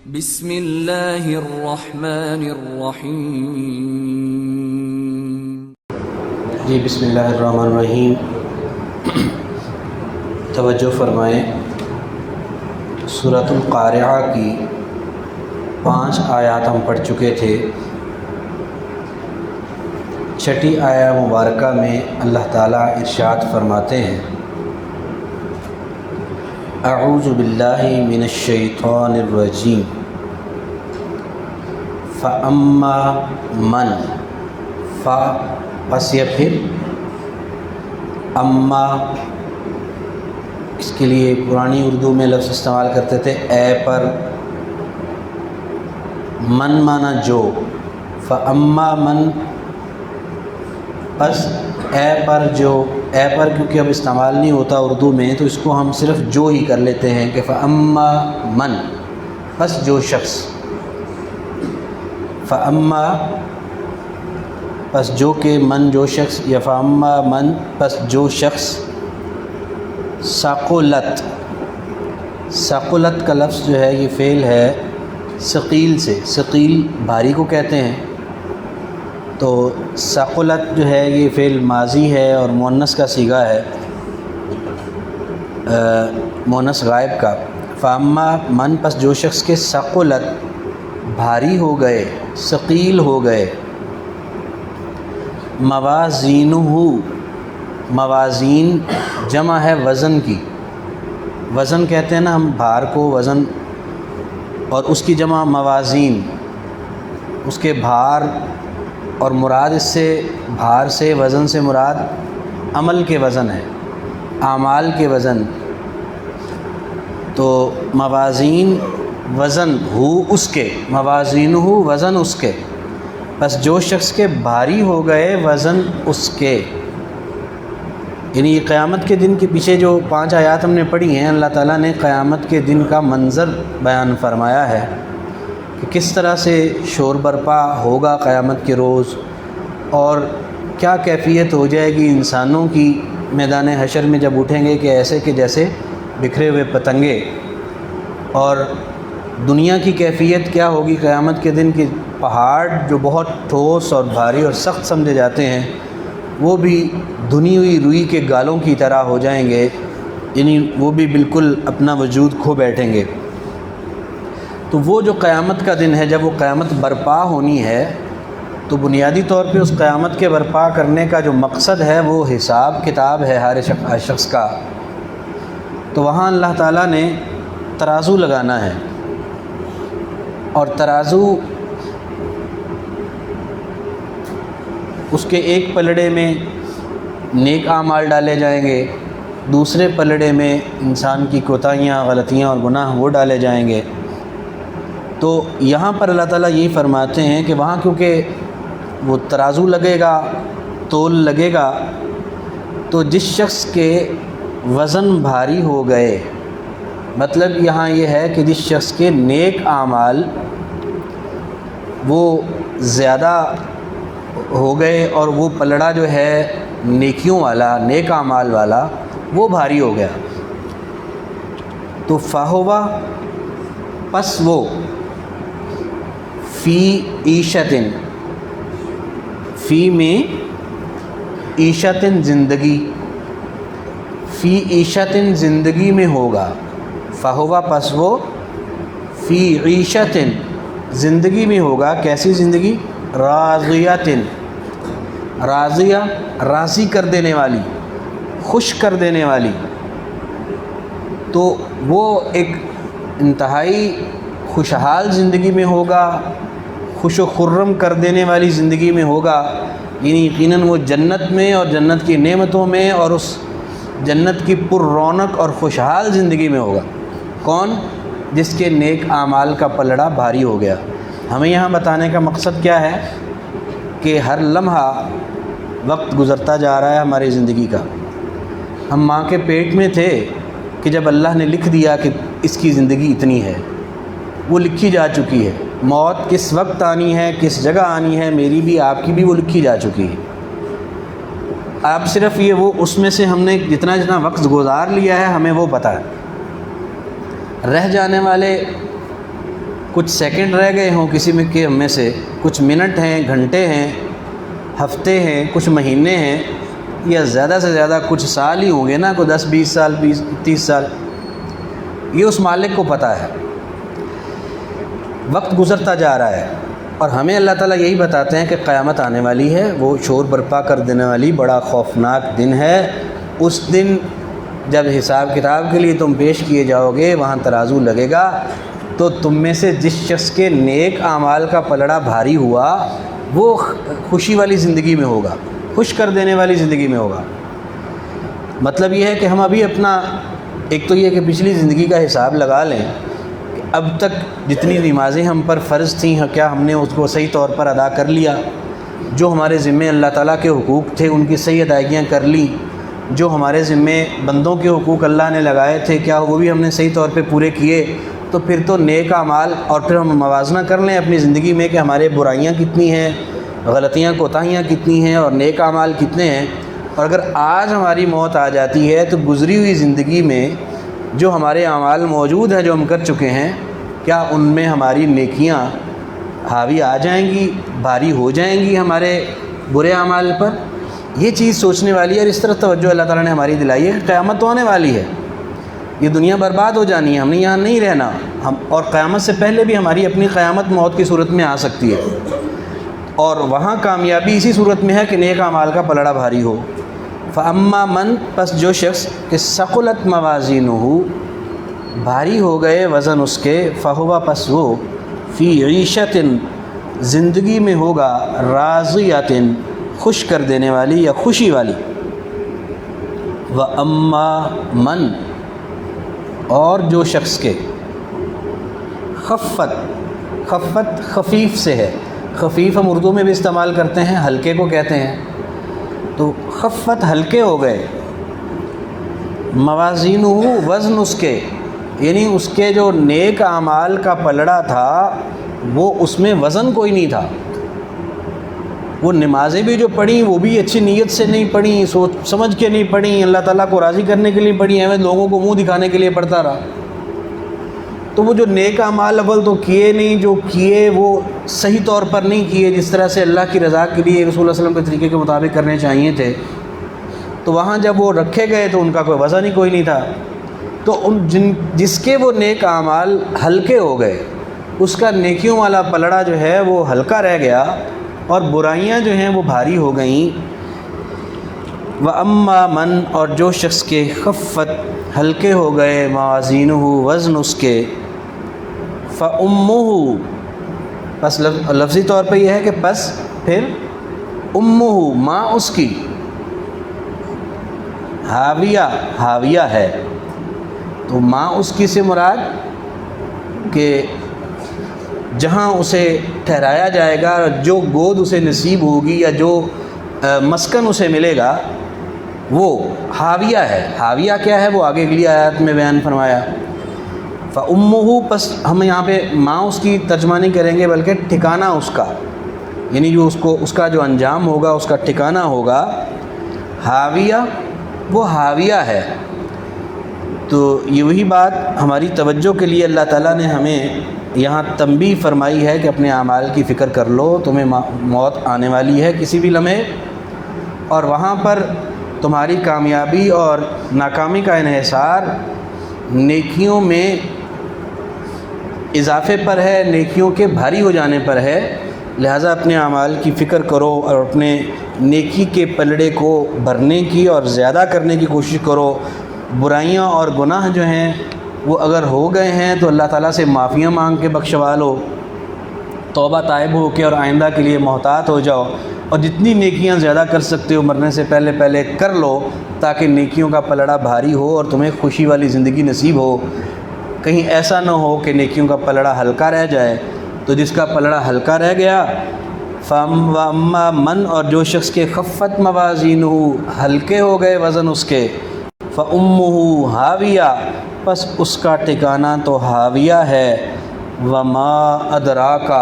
بسم اللہ الرحمن الرحیم۔ جی بسم اللہ الرحمن الرحیم۔ توجہ فرمائیں، سورۃ القارعہ کی 5 آیات ہم پڑھ چکے تھے۔ چھٹی آیہ مبارکہ میں اللہ تعالیٰ ارشاد فرماتے ہیں، اعوذ باللہ من الشیطان الرجیم، فاما من، فا پس یا پھر اما، اس کے لیے پرانی اردو میں لفظ استعمال کرتے تھے اے پر، من مانا جو، فاما من پس اے پر جو، اے پر کیونکہ اب استعمال نہیں ہوتا اردو میں تو اس کو ہم صرف جو ہی کر لیتے ہیں کہ فاما من، پس جو شخص، فاما پس جو کہ من جو شخص، یا فاما من پس جو شخص، ثقلت، ثقلت کا لفظ جو ہے یہ فعل ہے ثقیل سے، ثقیل بھاری کو کہتے ہیں، تو ثقلت جو ہے یہ فعل ماضی ہے اور مؤنث کا صیغہ ہے، مؤنث غائب کا۔ فاما من پس جو شخص کے ثقلت بھاری ہو گئے، ثقیل ہو گئے، موازینہ، موازین جمع ہے وزن کی، وزن کہتے ہیں نا ہم بھار کو، وزن، اور اس کی جمع موازین، اس کے بھار، اور مراد اس سے بھار سے، وزن سے مراد عمل کے وزن ہے، اعمال کے وزن، تو موازین وزن ہو اس کے، موازین ہو وزن اس کے، بس جو شخص کے بھاری ہو گئے وزن اس کے، یعنی قیامت کے دن کے پیچھے جو 5 آیات ہم نے پڑھی ہیں، اللہ تعالیٰ نے قیامت کے دن کا منظر بیان فرمایا ہے کہ کس طرح سے شور برپا ہوگا قیامت کے روز، اور کیا کیفیت ہو جائے گی انسانوں کی میدان حشر میں جب اٹھیں گے کہ ایسے کہ جیسے بکھرے ہوئے پتنگے، اور دنیا کی کیفیت کیا ہوگی قیامت کے دن کہ پہاڑ جو بہت ٹھوس اور بھاری اور سخت سمجھے جاتے ہیں وہ بھی دھنی ہوئی روئی کے گالوں کی طرح ہو جائیں گے، یعنی وہ بھی بالکل اپنا وجود کھو بیٹھیں گے۔ تو وہ جو قیامت کا دن ہے، جب وہ قیامت برپا ہونی ہے، تو بنیادی طور پہ اس قیامت کے برپا کرنے کا جو مقصد ہے وہ حساب کتاب ہے ہر شخص کا، تو وہاں اللہ تعالیٰ نے ترازو لگانا ہے، اور ترازو اس کے ایک پلڑے میں نیک اعمال ڈالے جائیں گے، دوسرے پلڑے میں انسان کی کوتاہیاں، غلطیاں اور گناہ وہ ڈالے جائیں گے۔ تو یہاں پر اللہ تعالیٰ یہی فرماتے ہیں کہ وہاں کیونکہ وہ ترازو لگے گا، تول لگے گا، تو جس شخص کے وزن بھاری ہو گئے، مطلب یہاں یہ ہے کہ جس شخص کے نیک اعمال وہ زیادہ ہو گئے اور وہ پلڑا جو ہے نیکیوں والا، نیک اعمال والا، وہ بھاری ہو گیا، تو فہوا پس وہ، فی عیشتن، فی میں عیشتن زندگی، فی عیشتن زندگی میں ہوگا، فہوا پس وہ فی عیشتن زندگی میں ہوگا، کیسی زندگی؟ راضیتن، راضیہ راضی کر دینے والی، خوش کر دینے والی، تو وہ ایک انتہائی خوشحال زندگی میں ہوگا، خوش و خرم کر دینے والی زندگی میں ہوگا، یعنی یقیناً وہ جنت میں اور جنت کی نعمتوں میں اور اس جنت کی پر رونق اور خوشحال زندگی میں ہوگا۔ کون؟ جس کے نیک اعمال کا پلڑا بھاری ہو گیا۔ ہمیں یہاں بتانے کا مقصد کیا ہے کہ ہر لمحہ وقت گزرتا جا رہا ہے ہماری زندگی کا، ہم ماں کے پیٹ میں تھے کہ جب اللہ نے لکھ دیا کہ اس کی زندگی اتنی ہے، وہ لکھی جا چکی ہے، موت کس وقت آنی ہے، کس جگہ آنی ہے، میری بھی آپ کی بھی وہ لکھی جا چکی ہے۔ اب صرف یہ وہ اس میں سے ہم نے جتنا وقت گزار لیا ہے ہمیں وہ پتہ ہے، رہ جانے والے کچھ سیکنڈ رہ گئے ہوں کسی میں کہ ہم میں سے، کچھ منٹ ہیں، گھنٹے ہیں، ہفتے ہیں، کچھ مہینے ہیں، یا زیادہ سے زیادہ کچھ سال ہی ہوں گے نا، کوئی 10 20 سال 30 سال، یہ اس مالک کو پتہ ہے۔ وقت گزرتا جا رہا ہے اور ہمیں اللہ تعالیٰ یہی بتاتے ہیں کہ قیامت آنے والی ہے، وہ شور برپا کر دینے والی بڑا خوفناک دن ہے۔ اس دن جب حساب کتاب کے لیے تم پیش کیے جاؤ گے، وہاں ترازو لگے گا، تو تم میں سے جس شخص کے نیک اعمال کا پلڑا بھاری ہوا وہ خوشی والی زندگی میں ہوگا، خوش کر دینے والی زندگی میں ہوگا۔ مطلب یہ ہے کہ ہم ابھی اپنا ایک تو یہ کہ پچھلی زندگی کا حساب لگا لیں کہ اب تک جتنی نمازیں ہم پر فرض تھیں کیا ہم نے اس کو صحیح طور پر ادا کر لیا، جو ہمارے ذمے اللہ تعالیٰ کے حقوق تھے ان کی صحیح ادائیگیاں کر لیں، جو ہمارے ذمے بندوں کے حقوق اللہ نے لگائے تھے کیا وہ بھی ہم نے صحیح طور پہ پورے کیے، تو پھر تو نیک اعمال، اور پھر ہم موازنہ کر لیں اپنی زندگی میں کہ ہمارے برائیاں کتنی ہیں، غلطیاں کوتاہیاں کتنی ہیں اور نیک اعمال کتنے ہیں۔ اور اگر آج ہماری موت آ جاتی ہے تو گزری ہوئی زندگی میں جو ہمارے اعمال موجود ہیں جو ہم کر چکے ہیں، کیا ان میں ہماری نیکیاں حاوی آ جائیں گی، بھاری ہو جائیں گی ہمارے برے اعمال پر؟ یہ چیز سوچنے والی ہے، اور اس طرح توجہ اللہ تعالیٰ نے ہماری دلائی ہے کہ قیامت تو آنے والی ہے، یہ دنیا برباد ہو جانی ہے، ہم نے یہاں نہیں رہنا، اور قیامت سے پہلے بھی ہماری اپنی قیامت موت کی صورت میں آ سکتی ہے، اور وہاں کامیابی اسی صورت میں ہے کہ نیک اعمال کا پلڑا بھاری ہو۔ فَأَمَّا مَن، پس جو شخص کہ ثقلت موازینہ، بھاری ہو گئے وزن اس کے، فہو، پس وہ، فی عیشت، زندگی میں ہوگا، راضیۃ، خوش کر دینے والی یا خوشی والی۔ وَأَمَّا مَن، اور جو شخص کے خفت خفیف سے ہے، خفیف ہم اردو میں بھی استعمال کرتے ہیں، ہلکے کو کہتے ہیں، تو خفت ہلکے ہو گئے، موازینہ، وزن اس کے، یعنی اس کے جو نیک اعمال کا پلڑا تھا وہ اس میں وزن کوئی نہیں تھا، وہ نمازیں بھی جو پڑھیں وہ بھی اچھی نیت سے نہیں پڑھیں، سوچ سمجھ کے نہیں پڑھیں، اللہ تعالیٰ کو راضی کرنے کے لیے پڑھیں، ہمیں لوگوں کو منہ دکھانے کے لیے پڑھتا رہا، تو وہ جو نیک اعمال اول تو کیے نہیں، جو کیے وہ صحیح طور پر نہیں کیے، جس طرح سے اللہ کی رضا کے لیے رسول اللہ صلی اللہ علیہ وسلم کے طریقے کے مطابق کرنے چاہیے تھے، تو وہاں جب وہ رکھے گئے تو ان کا کوئی وزن ہی کوئی نہیں تھا۔ تو جس کے وہ نیک اعمال ہلکے ہو گئے، اس کا نیکیوں والا پلڑا جو ہے وہ ہلکا رہ گیا اور برائیاں جو ہیں وہ بھاری ہو گئیں۔ وَأَمَّا مَن، اور جو شخص کے خفت، ہلکے ہو گئے، موازینہ، وزن اس کے، فَأُمُّهُ، پس لفظی طور پہ یہ ہے کہ پس پھر امہ، ماں اس کی، حاویہ ہے، تو ماں اس کی سے مراد کہ جہاں اسے ٹھہرایا جائے گا، جو گود اسے نصیب ہوگی یا جو مسکن اسے ملے گا وہ حاویہ ہے۔ حاویہ کیا ہے وہ آگے اگلی آیات میں بیان فرمایا۔ فَأُمُّهُ، پس ہم یہاں پہ ماں اس کی ترجمہ نہیں کریں گے بلکہ ٹھکانہ اس کا، یعنی جو اس کا جو انجام ہوگا، اس کا ٹھکانہ ہوگا، حاویہ، وہ حاویہ ہے۔ تو یہی بات ہماری توجہ کے لیے اللہ تعالیٰ نے ہمیں یہاں تنبیہ فرمائی ہے کہ اپنے اعمال کی فکر کر لو، تمہیں موت آنے والی ہے کسی بھی لمحے، اور وہاں پر تمہاری کامیابی اور ناکامی کا انحصار نیکیوں میں اضافے پر ہے، نیکیوں کے بھاری ہو جانے پر ہے، لہٰذا اپنے اعمال کی فکر کرو اور اپنے نیکی کے پلڑے کو بھرنے کی اور زیادہ کرنے کی کوشش کرو۔ برائیاں اور گناہ جو ہیں وہ اگر ہو گئے ہیں تو اللہ تعالیٰ سے معافیاں مانگ کے بخشوا لو، توبہ طائب ہو کے اور آئندہ کے لیے محتاط ہو جاؤ، اور جتنی نیکیاں زیادہ کر سکتے ہو مرنے سے پہلے کر لو، تاکہ نیکیوں کا پلڑا بھاری ہو اور تمہیں خوشی والی زندگی نصیب ہو۔ کہیں ایسا نہ ہو کہ نیکیوں کا پلڑا ہلکا رہ جائے، تو جس کا پلڑا ہلکا رہ گیا، فَأَمَّا مَن، اور جو شخص کے خفت موازینہ، ہلکے ہو گئے وزن اس کے، فَأُمُّهُ حاویہ، پس اس کا ٹھکانہ تو حاویہ ہے۔ وَمَا أَدْرَاكَ،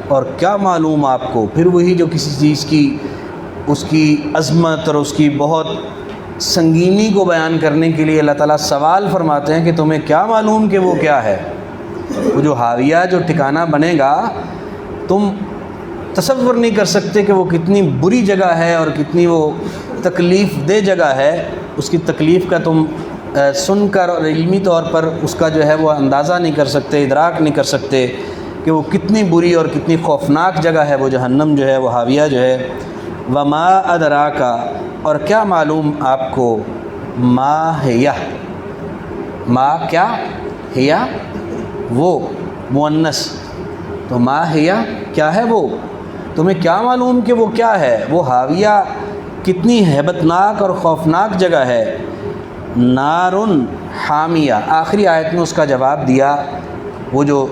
اور کیا معلوم آپ کو، پھر وہی جو کسی چیز کی اس کی عظمت اور اس کی بہت سنگینی کو بیان کرنے کے لیے اللہ تعالیٰ سوال فرماتے ہیں کہ تمہیں کیا معلوم کہ وہ کیا ہے۔ وہ جو حاویہ جو ٹھکانہ بنے گا تم تصور نہیں کر سکتے کہ وہ کتنی بری جگہ ہے اور کتنی وہ تکلیف دہ جگہ ہے. اس کی تکلیف کا تم سن کر اور علمی طور پر اس کا جو ہے وہ اندازہ نہیں کر سکتے, ادراک نہیں کر سکتے کہ وہ کتنی بری اور کتنی خوفناک جگہ ہے وہ جہنم جو ہے وہ حاویہ جو ہے. وما ادراکا, اور کیا معلوم آپ کو, ما ہیہ, ما کیا, ہیہ وہ مؤنث, تو ما ہیہ کیا ہے وہ, تمہیں کیا معلوم کہ وہ کیا ہے, وہ حاویہ کتنی ہیبتناک اور خوفناک جگہ ہے. نارن حامیہ, آخری آیت میں اس کا جواب دیا. وہ جو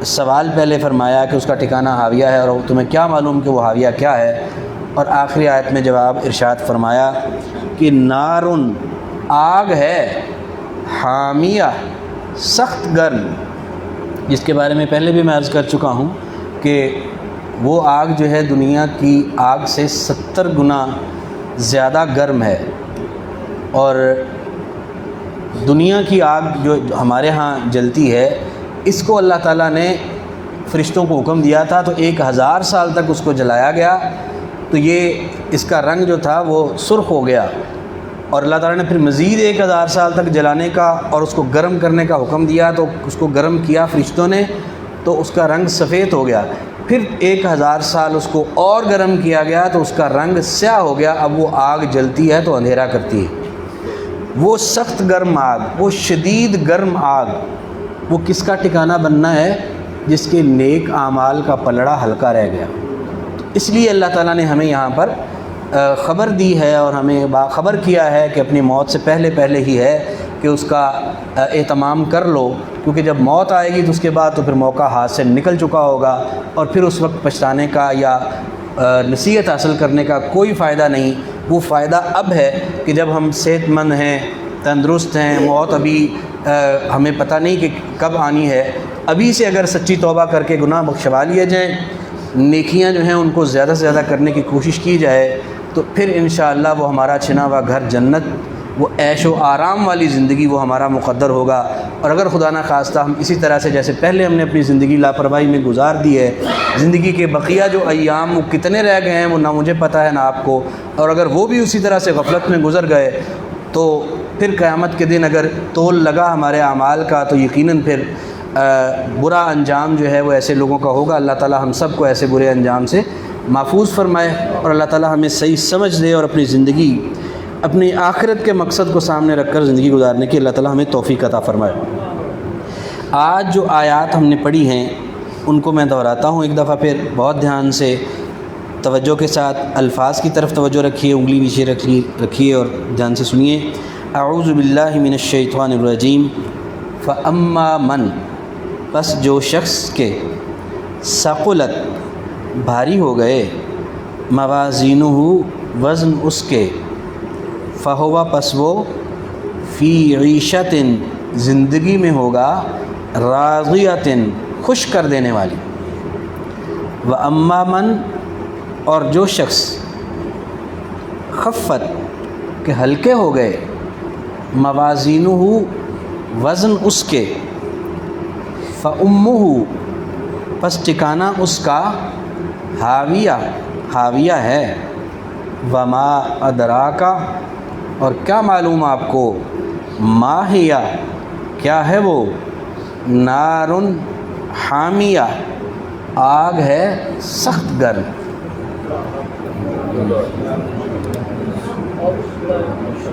سوال پہلے فرمایا کہ اس کا ٹھکانہ حاویہ ہے اور تمہیں کیا معلوم کہ وہ حاویہ کیا ہے, اور آخری آیت میں جواب ارشاد فرمایا کہ نارن آگ ہے, حامیہ سخت گرم, جس کے بارے میں پہلے بھی میں عرض کر چکا ہوں کہ وہ آگ جو ہے دنیا کی آگ سے 70 گنا زیادہ گرم ہے. اور دنیا کی آگ جو ہمارے ہاں جلتی ہے اس کو اللہ تعالیٰ نے فرشتوں کو حکم دیا تھا تو 1000 سال تک اس کو جلایا گیا, تو یہ اس کا رنگ جو تھا وہ سرخ ہو گیا, اور اللہ تعالیٰ نے پھر مزید 1000 سال تک جلانے کا اور اس کو گرم کرنے کا حکم دیا, تو اس کو گرم کیا فرشتوں نے تو اس کا رنگ سفید ہو گیا. پھر 1000 سال اس کو اور گرم کیا گیا تو اس کا رنگ سیاہ ہو گیا. اب وہ آگ جلتی ہے تو اندھیرا کرتی ہے. وہ سخت گرم آگ, وہ شدید گرم آگ, وہ کس کا ٹھکانہ بننا ہے, جس کے نیک اعمال کا پلڑا ہلکا رہ گیا. اس لیے اللہ تعالیٰ نے ہمیں یہاں پر خبر دی ہے اور ہمیں باخبر کیا ہے کہ اپنی موت سے پہلے ہی ہے کہ اس کا اہتمام کر لو, کیونکہ جب موت آئے گی تو اس کے بعد تو پھر موقع ہاتھ سے نکل چکا ہوگا, اور پھر اس وقت پچھتانے کا یا نصیحت حاصل کرنے کا کوئی فائدہ نہیں. وہ فائدہ اب ہے کہ جب ہم صحت مند ہیں, تندرست ہیں, موت ابھی ہمیں پتہ نہیں کہ کب آنی ہے, ابھی سے اگر سچی توبہ کر کے گناہ بخشوا لیے جائیں, نیکیاں جو ہیں ان کو زیادہ سے زیادہ کرنے کی کوشش کی جائے, تو پھر انشاءاللہ وہ ہمارا چھنا ہوا گھر جنت, وہ عیش و آرام والی زندگی وہ ہمارا مقدر ہوگا. اور اگر خدا نہ خواستہ ہم اسی طرح سے جیسے پہلے ہم نے اپنی زندگی لاپرواہی میں گزار دی ہے, زندگی کے بقیہ جو ایام وہ کتنے رہ گئے ہیں وہ نہ مجھے پتہ ہے نہ آپ کو, اور اگر وہ بھی اسی طرح سے غفلت میں گزر گئے تو پھر قیامت کے دن اگر تول لگا ہمارے اعمال کا تو یقیناً پھر برا انجام جو ہے وہ ایسے لوگوں کا ہوگا. اللہ تعالی ہم سب کو ایسے برے انجام سے محفوظ فرمائے, اور اللہ تعالی ہمیں صحیح سمجھ دے اور اپنی زندگی اپنی آخرت کے مقصد کو سامنے رکھ کر زندگی گزارنے کی اللہ تعالی ہمیں توفیق عطا فرمائے. آج جو آیات ہم نے پڑھی ہیں ان کو میں دہراتا ہوں ایک دفعہ پھر, بہت دھیان سے توجہ کے ساتھ الفاظ کی طرف توجہ رکھیے, انگلی نیچے رکھیے اور دھیان سے سنیے. اعوذ باللہ من الشیطان الرجیم. فاما من, پس جو شخص کے ثقلت بھاری ہو گئے, موازینہ وزن اس کے, فہوا پس وہ فی عیشت زندگی میں ہوگا, راضیۃ خوش کر دینے والی. واما من, اور جو شخص خفت کے ہلکے ہو گئے, موازینہ وزن اس کے, فامہ پس ٹھکانہ اس کا, حاویہ ہے. وما ادراکا, اور کیا معلوم آپ کو, ما ہیہ کیا ہے وہ, نارن حامیہ آگ ہے سخت گرم.